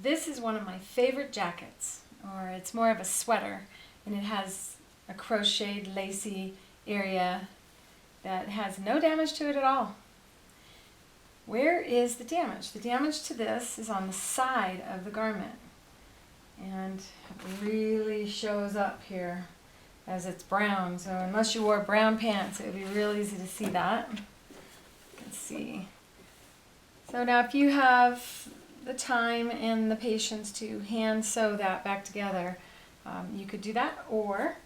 This is one of my favorite jackets, or it's more of a sweater, and it has a crocheted lacy area that has no damage to it at all. Where is the damage? The damage to this is on the side of the garment, and it really shows up here as it's brown. So unless you wore brown pants, it would be real easy to see that. You can see. So now if you have the time and the patience to hand sew that back together, you could do that, or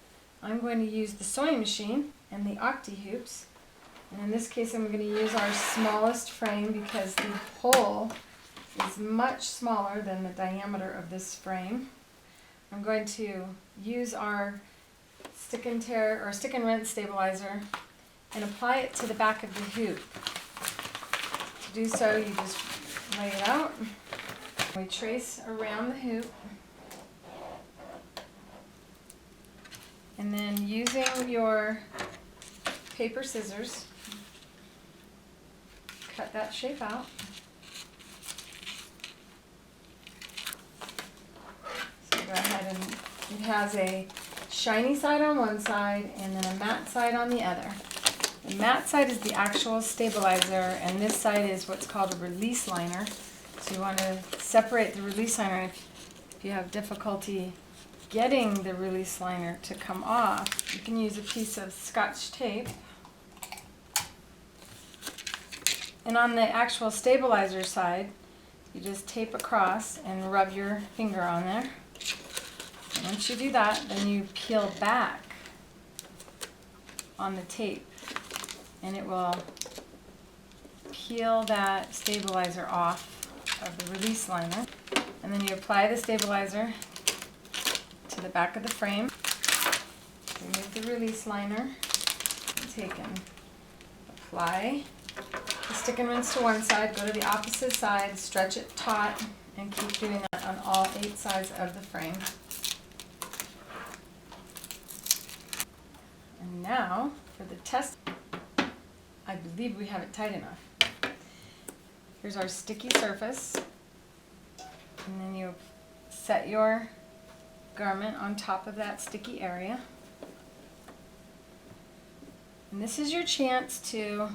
I'm going to use the sewing machine and the Octi-Hoops. And in this case, I'm going to use our smallest frame because the hole is much smaller than the diameter of this frame. I'm going to use our stick and tear or stick and rinse stabilizer and apply it to the back of the hoop. To do so, you just lay it out. We trace around the hoop, and then using your paper scissors, cut that shape out. So go ahead, and it has a shiny side on one side and then a matte side on the other. The matte side is the actual stabilizer, and this side is what's called a release liner. So you want to separate the release liner. If you have difficulty getting the release liner to come off, you can use a piece of Scotch tape. And on the actual stabilizer side, you just tape across and rub your finger on there. And once you do that, then you peel back on the tape, and it will peel that stabilizer off of the release liner. And then you apply the stabilizer to the back of the frame. Remove the release liner and take and apply the stick and rinse to one side, go to the opposite side, stretch it taut, and keep doing that on all 8 sides of the frame. And now for the test, I believe we have it tight enough. Here's our sticky surface, and then you set your garment on top of that sticky area. And this is your chance to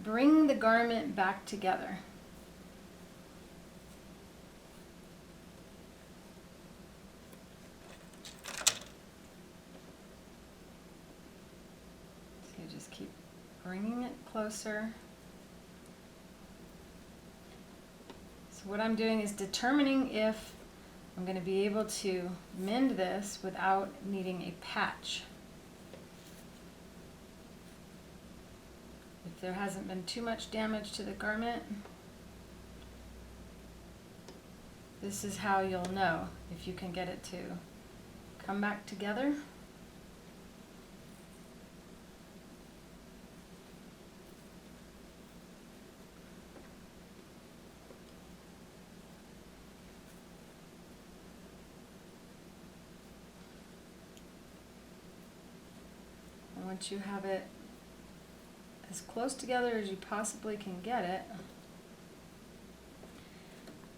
bring the garment back together. So you just keep bringing it closer. So what I'm doing is determining if I'm going to be able to mend this without needing a patch. If there hasn't been too much damage to the garment, this is how you'll know if you can get it to come back together. And once you have it as close together as you possibly can get it,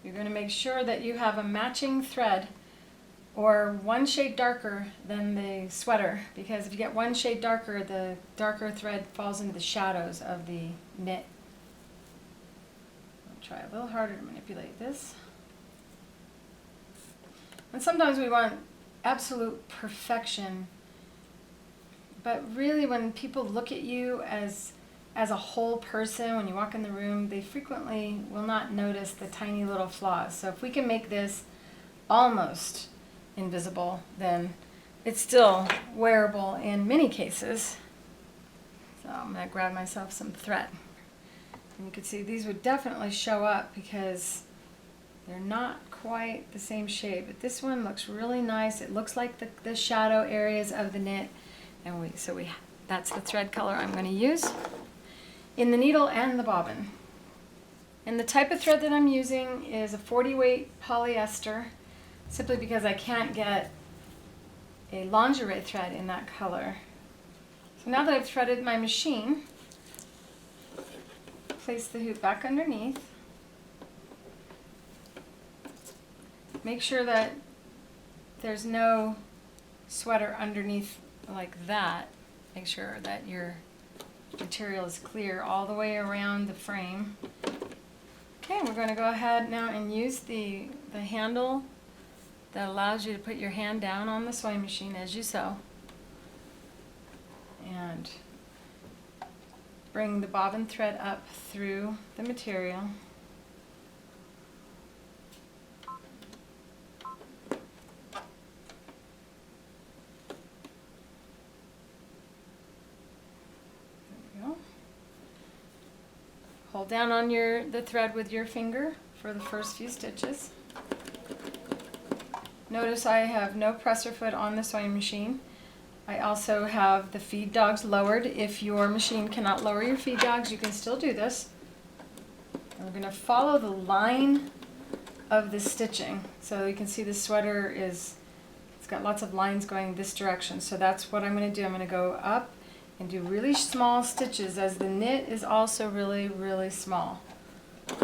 you're going to make sure that you have a matching thread or one shade darker than the sweater, because if you get one shade darker, the darker thread falls into the shadows of the knit. I'll try a little harder to manipulate this. And sometimes we want absolute perfection, but really when people look at you as a whole person, when you walk in the room, they frequently will not notice the tiny little flaws. So if we can make this almost invisible, then it's still wearable in many cases. So I'm going to grab myself some thread. And you can see these would definitely show up because they're not quite the same shape. But this one looks really nice. It looks like the shadow areas of the knit. And that's the thread color I'm going to use in the needle and the bobbin. And the type of thread that I'm using is a 40 weight polyester, simply because I can't get a lingerie thread in that color. So now that I've threaded my machine, place the hoop back underneath, make sure that there's no sweater underneath like that. Make sure that your material is clear all the way around the frame. Okay, we're going to go ahead now and use the handle that allows you to put your hand down on the sewing machine as you sew. And bring the bobbin thread up through the material. Hold down on the thread with your finger for the first few stitches. Notice I have no presser foot on the sewing machine. I also have the feed dogs lowered. If your machine cannot lower your feed dogs, you can still do this. And we're going to follow the line of the stitching. So you can see the sweater it's got lots of lines going this direction. So that's what I'm going to do. I'm going to go up and do really small stitches as the knit is also really, really small. And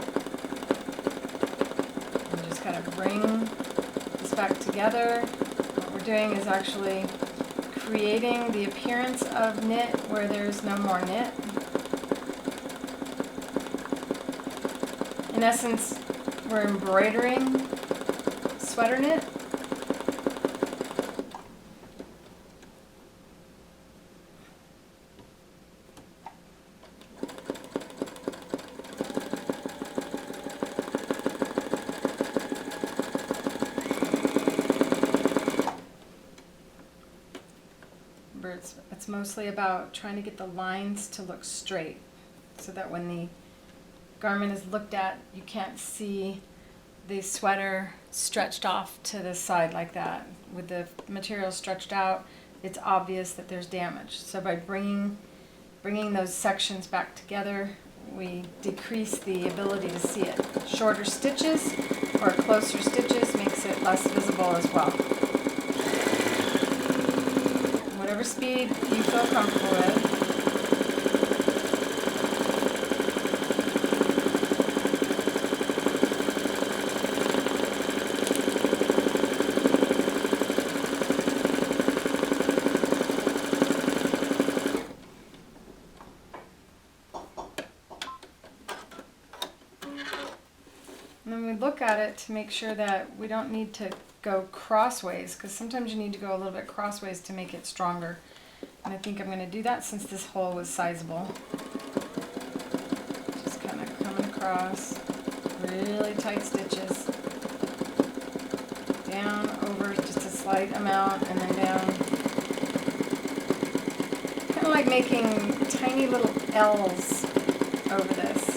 just kind of bring this back together. What we're doing is actually creating the appearance of knit where there's no more knit. In essence, we're embroidering sweater knit. It's mostly about trying to get the lines to look straight so that when the garment is looked at, you can't see the sweater stretched off to the side like that. With the material stretched out, it's obvious that there's damage. So by bringing those sections back together, we decrease the ability to see it. Shorter stitches or closer stitches makes it less visible as well. Whatever speed you feel comfortable with. And then we look at it to make sure that we don't need to go crossways, because sometimes you need to go a little bit crossways to make it stronger. And I think I'm going to do that since this hole was sizable. Just kind of coming across, really tight stitches. Down over just a slight amount and then down. Kind of like making tiny little L's over this.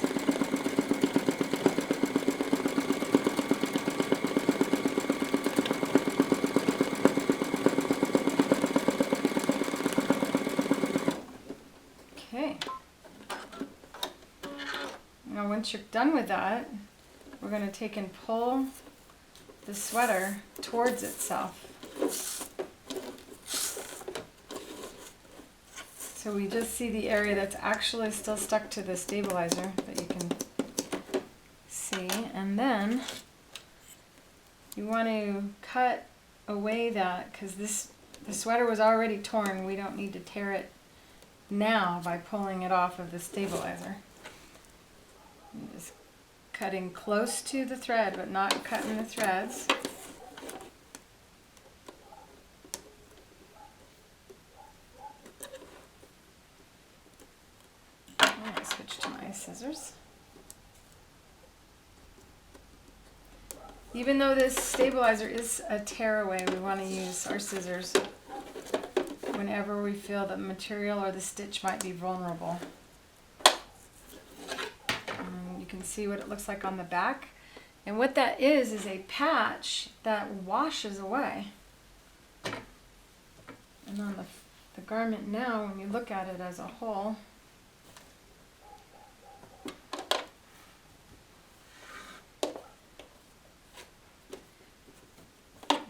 Now once you're done with that, we're going to take and pull the sweater towards itself. So we just see the area that's actually still stuck to the stabilizer that you can see. And then you want to cut away that, because the sweater was already torn. We don't need to tear it now by pulling it off of the stabilizer. I'm just cutting close to the thread, but not cutting the threads. I'm going to switch to my scissors. Even though this stabilizer is a tearaway, we want to use our scissors whenever we feel the material or the stitch might be vulnerable. You can see what it looks like on the back. And what that is a patch that washes away. And on the garment now, when you look at it as a whole,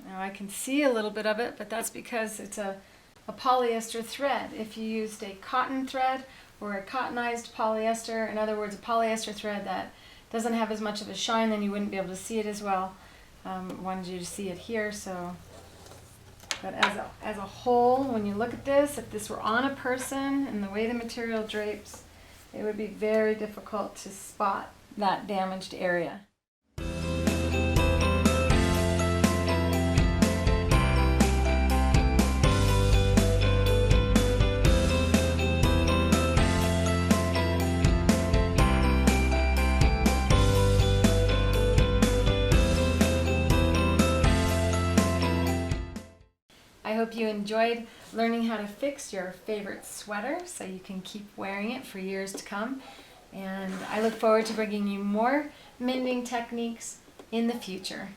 now I can see a little bit of it, but that's because it's a polyester thread. If you used a cotton thread or a cottonized polyester, in other words, a polyester thread that doesn't have as much of a shine, then you wouldn't be able to see it as well. Wanted you to see it here, so. But as a whole, when you look at this, if this were on a person and the way the material drapes, it would be very difficult to spot that damaged area. I hope you enjoyed learning how to fix your favorite sweater so you can keep wearing it for years to come. And I look forward to bringing you more mending techniques in the future.